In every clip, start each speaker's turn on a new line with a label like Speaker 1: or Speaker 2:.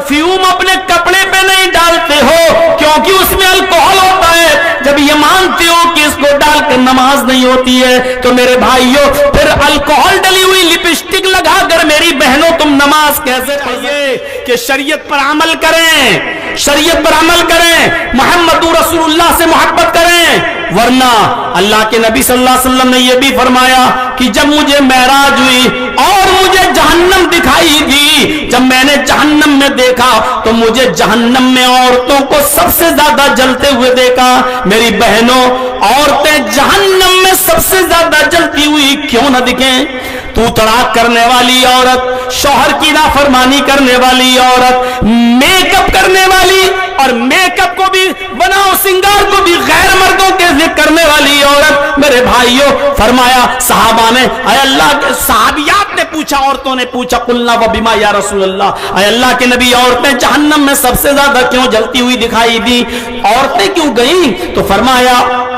Speaker 1: Perfume अपने कपड़े पे नहीं डालते हो क्योंकि उसमें अल्कोहल होता है, जब ये मानते हो कि इसको डालकर नमाज नहीं होती है, तो मेरे भाइयों फिर अल्कोहल डली हुई लिपस्टिक लगाकर मेरी बहनों तुम नमाज कैसे पढ़िए? कि शरीयत पर अमल करें, शरीयत पर अमल करें, मोहम्मद रसूलुल्लाह से मोहब्बत करें। वरना अल्लाह के नबी सल्लल्लाहु अलैहि वसल्लम ने यह भी फरमाया कि जब मुझे मेराज हुई और मुझे जहन्नम दिखाई दी, जब मैंने जहन्नम में देखा तो मुझे जहन्नम में औरतों को सबसे ज्यादा जलते हुए देखा। मेरी बहनों, औरतें जहन्नम में सबसे ज्यादा जलती हुई क्यों न दिखें? तू तड़ाक करने वाली औरत, शौहर की नाफरमानी करने वाली औरत, मेकअप करने वाली और मेकअप को भी बनाओ सिंगार को भी गैर मर्दों के लिए करने वाली औरत, मेरे भाइयों फरमाया सहाबा ने, अल्लाह सहाबियात ने पूछा, औरतों ने पूछा, कुल्ला व बिमा या रसूल अल्लाह, अल्लाह के नबी औरतें जहन्नम में सबसे ज्यादा क्यों जलती हुई दिखाई दी? औरतें क्यों गई? तो फरमाया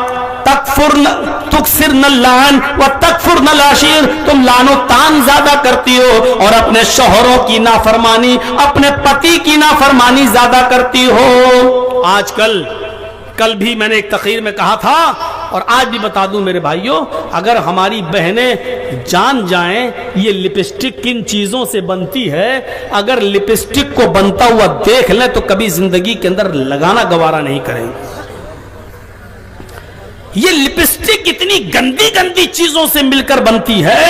Speaker 1: तुकसिरन लान व तकफुरन लाशीर, तुम लानो तान ज्यादा करती हो और अपने शौहरों की नाफरमानी, अपने पति की नाफरमानी ज्यादा करती हो। आजकल, कल भी मैंने एक तकरीर में कहा था और आज भी बता दूं मेरे भाइयों, अगर हमारी बहनें जान जाएं ये लिपस्टिक किन चीजों से बनती है, अगर लिपस्टिक को बनता हुआ देख लें तो कभी जिंदगी के अंदर लगाना गवारा नहीं करेंगे। ये लिपस्टिक इतनी गंदी गंदी चीजों से मिलकर बनती है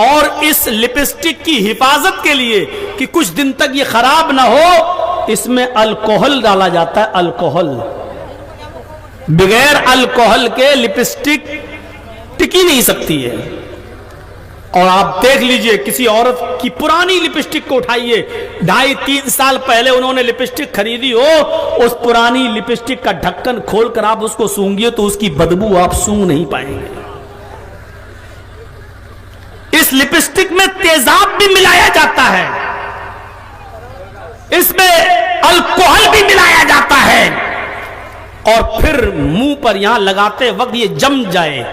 Speaker 1: और इस लिपस्टिक की हिफाजत के लिए कि कुछ दिन तक ये खराब ना हो, इसमें अल्कोहल डाला जाता है। अल्कोहल, बगैर अल्कोहल के लिपस्टिक टिकी नहीं सकती है। और आप देख लीजिए, किसी औरत की पुरानी लिपस्टिक को उठाइए, 2.5-3 साल पहले उन्होंने लिपस्टिक खरीदी हो, उस पुरानी लिपस्टिक का ढक्कन खोलकर आप उसको सूंघिए तो उसकी बदबू आप सूंघ नहीं पाएंगे। इस लिपस्टिक में तेजाब भी मिलाया जाता है, इसमें अल्कोहल भी मिलाया जाता है और फिर मुंह पर यहां लगाते वक्त ये जम जाए,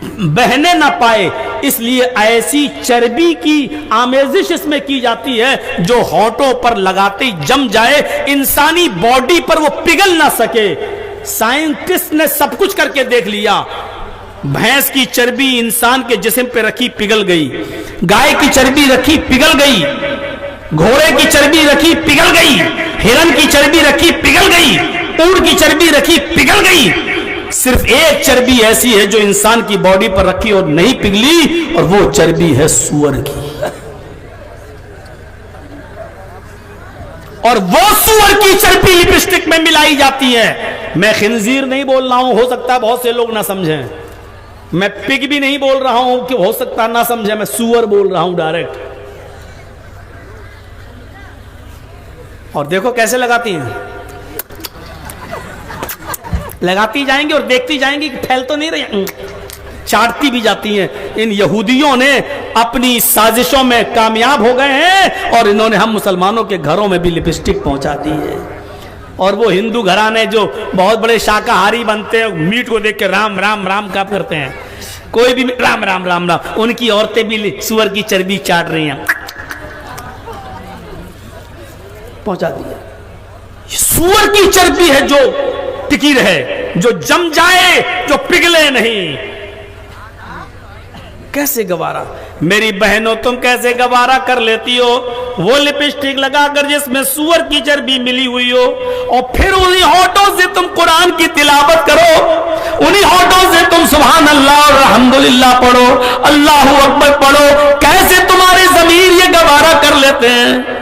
Speaker 1: बहने ना पाए, इसलिए ऐसी चर्बी की आमेजिश इसमें की जाती है जो होंठों पर लगाते ही जम जाए, इंसानी बॉडी पर वो पिघल ना सके। साइंटिस्ट ने सब कुछ करके देख लिया, भैंस की चर्बी इंसान के जिस्म पे रखी पिघल गई, गाय की चर्बी रखी पिघल गई, घोड़े की चर्बी रखी पिघल गई, हिरन की चर्बी रखी पिघल गई, ऊंट की चर्बी रखी पिघल गई। सिर्फ एक चर्बी ऐसी है जो इंसान की बॉडी पर रखी और नहीं पिघली, और वो चर्बी है सूअर की। और वो सूअर की चर्बी लिपस्टिक में मिलाई जाती है। मैं खिंजीर नहीं बोल रहा हूं, हो सकता है बहुत से लोग ना समझें। मैं पिग भी नहीं बोल रहा हूं कि हो सकता ना समझे, मैं सूअर बोल रहा हूं डायरेक्ट। और देखो कैसे लगाती हैं, लगाती जाएंगी और देखती जाएंगी कि फैल तो नहीं रही, चाटती भी जाती हैं। इन यहूदियों ने अपनी साजिशों में कामयाब हो गए हैं और इन्होंने हम मुसलमानों के घरों में भी लिपस्टिक पहुंचा दी है। और वो हिंदू घराने जो बहुत बड़े शाकाहारी बनते हैं, मीट को देख के राम राम राम का करते हैं, कोई भी राम राम राम राम, उनकी औरतें भी सूअर की चर्बी चाट रही हैं, पहुंचा दी है। सूअर की चर्बी है जो टिकी रहे, जो जम जाए, जो पिघले नहीं। कैसे गवारा? मेरी बहनों, तुम कैसे गवारा कर लेती हो वो लिपस्टिक लगाकर जिसमें सूअर की चर्बी मिली हुई हो, और फिर उन्हीं होठों से तुम कुरान की तिलावत करो, उन्हीं होठों से तुम सुभान अल्लाह और अल्हम्दुलिल्लाह पढ़ो, अल्लाहू अकबर पढ़ो। कैसे तुम्हारे ज़मीर ये गवारा कर लेते हैं?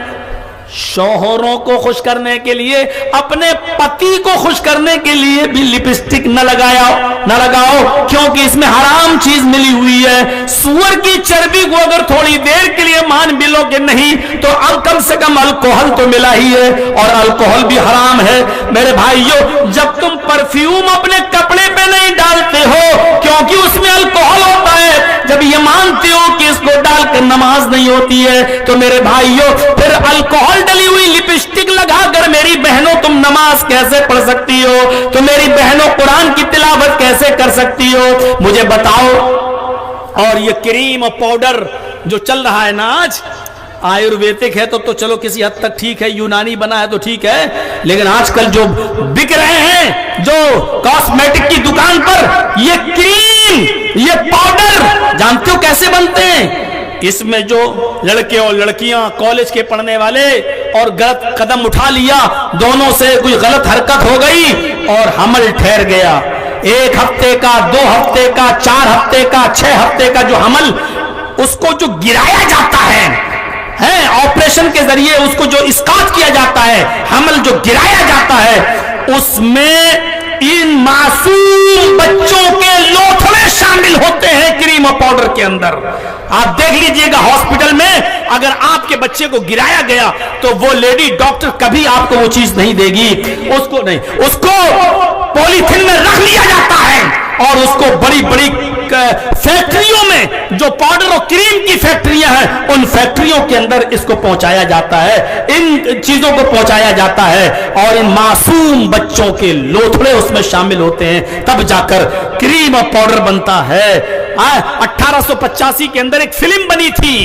Speaker 1: शौहरों को खुश करने के लिए, अपने पति को खुश करने के लिए भी लिपस्टिक न लगाओ, क्योंकि इसमें हराम चीज मिली हुई है। सूअर की चर्बी को अगर थोड़ी देर के लिए मान भी लो कि नहीं, तो अब कम से कम अल्कोहल तो मिला ही है, और अल्कोहल भी हराम है। मेरे भाइयों, जब तुम परफ्यूम अपने कपड़े पे नहीं डालते हो क्योंकि उसमें अल्कोहल होता है, जब ये मानते हो कि इसको डालकर नमाज नहीं होती है, तो मेरे भाइयों फिर अल्कोहल डली हुई लिपस्टिक लगाकर मेरी बहनों तुम नमाज कैसे पढ़ सकती हो? तो मेरी बहनों कुरान की तिलावत कैसे कर सकती हो? मुझे बताओ। और ये क्रीम और पाउडर जो चल रहा है ना आज, आयुर्वेदिक है तो चलो किसी हद तक ठीक है, यूनानी बना है तो ठीक है, लेकिन आजकल जो बिक रहे हैं जो कॉस्मेटिक की दुकान पर, ये क्रीम, ये पाउडर, जानते हो कैसे बनते हैं? इसमें जो लड़के और लड़कियां कॉलेज के पढ़ने वाले और गलत कदम उठा लिया, दोनों से कोई गलत हरकत हो गई और हमल ठहर गया। 1 हफ्ते का, 2 हफ्ते का, 4 हफ्ते का, 6 हफ्ते का जो हमल, उसको जो गिराया जाता है ऑपरेशन के जरिए, उसको जो इस्कात किया जाता है, हमल जो गिराया जाता है, उसमें इन मासूम बच्चों के लोथड़े शामिल होते हैं क्रीम और पाउडर के अंदर। आप देख लीजिएगा हॉस्पिटल में अगर आपके बच्चे को गिराया गया तो वो लेडी डॉक्टर कभी आपको वो चीज नहीं देगी, उसको नहीं, उसको पॉलीथिन में रख लिया जाता है और उसको बड़ी बड़ी फैक्ट्रियों में, जो पाउडर और क्रीम की फैक्ट्रियां हैं, उन फैक्ट्रियों के अंदर इसको पहुंचाया जाता है, इन चीजों को पहुंचाया जाता है और इन मासूम बच्चों के लोथड़े उसमें शामिल होते हैं, तब जाकर क्रीम और पाउडर बनता है। 1885 के अंदर एक फिल्म बनी थी,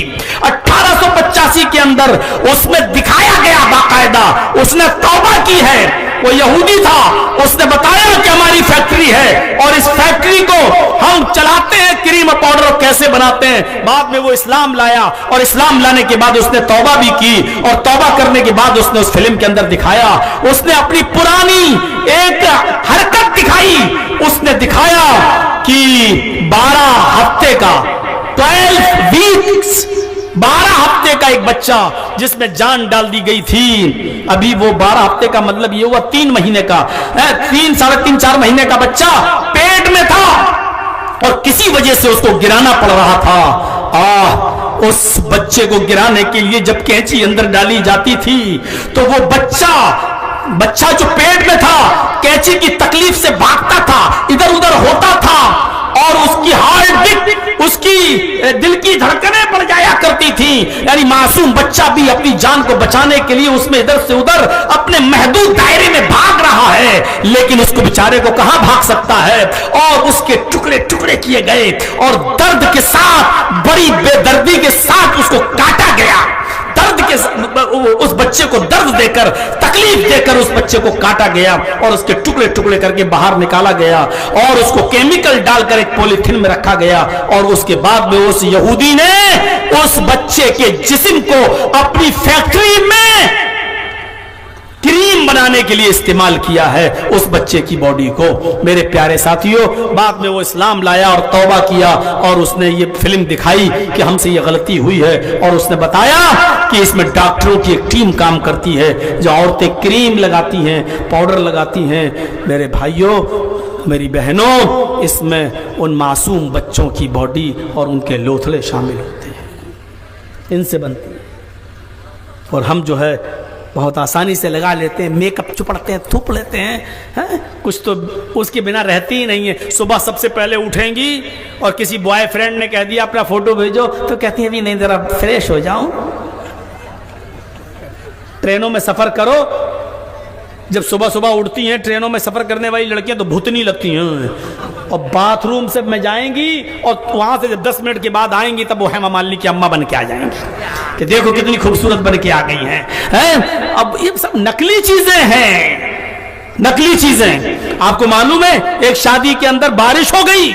Speaker 1: 1885 के अंदर उसमें दिखाया गया बाकायदा, उसने तौबा की है, वो यहूदी था, उसने बताया कि हमारी फैक्ट्री है और इस फैक्ट्री को हम चलाते हैं, क्रीम और पाउडर कैसे बनाते हैं। बाद में वो इस्लाम लाया और इस्लाम लाने के बाद उसने तौबा भी की और तौबा करने के बाद उसने उस फिल्म के अंदर दिखाया, उसने अपनी पुरानी एक हरकत दिखाई, उसने दिखाया कि 12 हफ्ते का 12 वीक्स 12 हफ्ते का एक बच्चा जिसमें जान डाल दी गई थी, अभी वो 12 हफ्ते का मतलब ये हुआ 3 महीने का, 3 साढ़े 3 4 महीने का बच्चा पेट में था और किसी वजह से उसको गिराना पड़ रहा था। उस बच्चे को गिराने के लिए जब कैंची अंदर डाली जाती थी तो वो बच्चा जो पेट में था कैंची की तकलीफ से भागता था, इधर उधर होता था और उसकी हार्ट बीट, उसकी दिल की धड़कनें बढ़ जाया करती थी। यानी मासूम बच्चा भी अपनी जान को बचाने के लिए उसमें इधर से उधर अपने महदूद दायरे में भाग रहा है, लेकिन उसको बेचारे को कहां भाग सकता है और उसके टुकड़े टुकड़े किए गए और दर्द के साथ, बड़ी बेदर्दी के साथ उसको काटा गया। दर्द के उस बच्चे को दर्द देकर, तकलीफ देकर उस बच्चे को काटा गया और उसके टुकड़े टुकड़े करके बाहर निकाला गया और उसको केमिकल डालकर एक पॉलीथिन में रखा गया और उसके बाद में उस यहूदी ने उस बच्चे के जिस्म को अपनी फैक्ट्री में क्रीम बनाने के लिए इस्तेमाल किया है, उस बच्चे की बॉडी को। मेरे प्यारे साथियों, बाद में वो इस्लाम लाया और तौबा किया और उसने ये फिल्म दिखाई कि हमसे ये गलती हुई है और उसने बताया कि इसमें डॉक्टरों की एक टीम काम करती है, जो औरतें क्रीम लगाती हैं, पाउडर लगाती हैं। मेरे भाइयों, मेरी बहनों, इसमें उन मासूम बच्चों की बॉडी और उनके लोथड़े शामिल होते हैं, इनसे बनती है और हम जो है बहुत आसानी से लगा लेते हैं, मेकअप चुपड़ते हैं, थूप लेते हैं, कुछ तो उसके बिना रहती ही नहीं है। सुबह सबसे पहले उठेंगी और किसी बॉयफ्रेंड ने कह दिया अपना फोटो भेजो तो कहती है अभी नहीं, जरा फ्रेश हो जाऊं। ट्रेनों में सफर करो, जब सुबह सुबह उठती हैं ट्रेनों में सफर करने वाली लड़कियां तो भूतनी लगती हैं और बाथरूम से में जाएंगी और वहां से जब 10 मिनट के बाद आएंगी तब वो हेमा मालिनी की अम्मा बन के आ जाएंगी कि देखो कितनी खूबसूरत बन के आ गई हैं। अब ये सब नकली चीजें हैं, नकली चीजें। आपको मालूम है एक शादी के अंदर बारिश हो गई,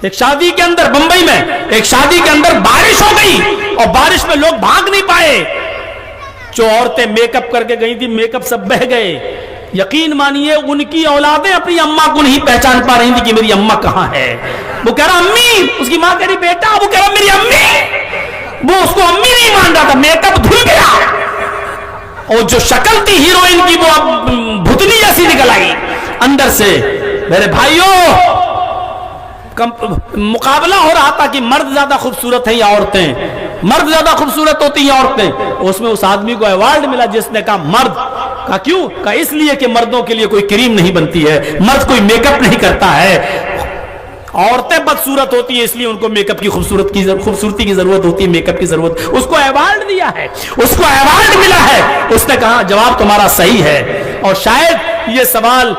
Speaker 1: एक शादी के अंदर बंबई में एक शादी के अंदर बारिश हो गई और बारिश में लोग भाग नहीं पाए। जो औरतें मेकअप करके गई थी, मेकअप सब बह गए। यकीन मानिए उनकी औलादें अपनी अम्मा को नहीं पहचान पा रही थी कि मेरी अम्मा कहां है। वो कह रहा अम्मी, उसकी मां कह रही बेटा, वो कह रहा मेरी अम्मी, वो उसको अम्मी नहीं मान रहा था, मेकअप धुल गया और जो शक्ल थी हीरोइन की वो अब भूतनी जैसी निकल आई अंदर से। मेरे भाइयों, मुकाबला हो रहा था कि मर्द ज्यादा खूबसूरत है या औरतें, मर्द ज्यादा खूबसूरत होती हैं औरतें। उसमें उस आदमी को अवार्ड मिला जिसने कहा मर्द का। क्यों कहा? इसलिए कि मर्दों के लिए कोई क्रीम नहीं बनती है, मर्द कोई मेकअप नहीं करता है, औरतें बदसूरत होती हैं इसलिए उनको मेकअप की खूबसूरती की जरूरत होती है, मेकअप की जरूरत। उसको अवार्ड दिया है, उसको अवार्ड मिला है। उसने कहा जवाब तुम्हारा सही है और शायद یہ سوال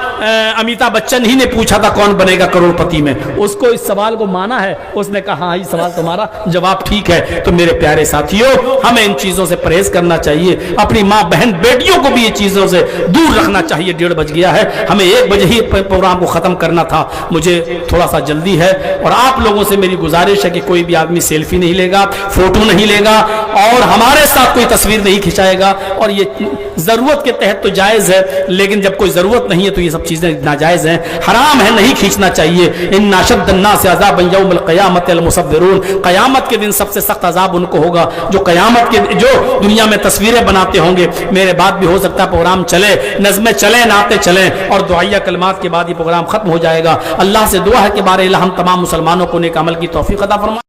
Speaker 1: امیتابھ بچن ہی نے پوچھا تھا کون بنے گا کروڑپتی میں، اس کو اس سوال کو مانا ہے، اس نے کہا ہاں یہ سوال تمہارا جواب ٹھیک ہے۔ تو میرے پیارے ساتھیوں، ہمیں ان چیزوں سے پرہیز کرنا چاہیے، اپنی ماں بہن بیٹیوں کو بھی یہ چیزوں سے دور رکھنا چاہیے۔ 1:30 بج گیا ہے، ہمیں 1 بجے ہی پروگرام کو ختم کرنا تھا، مجھے تھوڑا سا جلدی ہے، اور آپ لوگوں سے میری گزارش ہے کہ کوئی بھی آدمی سیلفی نہیں لے گا، فوٹو نہیں لے گا، اور ہمارے ساتھ کوئی تصویر نہیں کھنچائے گا، اور یہ ضرورت کے تحت تو جائز ہے، لیکن جب کوئی ضرورت نہیں ہے تو یہ سب چیزیں ناجائز ہیں، حرام ہے، نہیں کھینچنا چاہیے۔ ان اشد الناس عذابا یوم القیامت المصورون، قیامت کے دن سب سے سخت عذاب ان کو ہوگا جو قیامت کے جو دنیا میں تصویریں بناتے ہوں گے۔ میرے بعد بھی ہو سکتا ہے پروگرام چلے، نظمیں چلیں، نعتیں چلیں، اور دعائیہ کلمات کے بعد یہ پروگرام ختم ہو جائے گا۔ اللہ سے دعا ہے کہ بارے اللہ ہم تمام مسلمانوں کو نیک عمل کی توفیق عطا فرمائے۔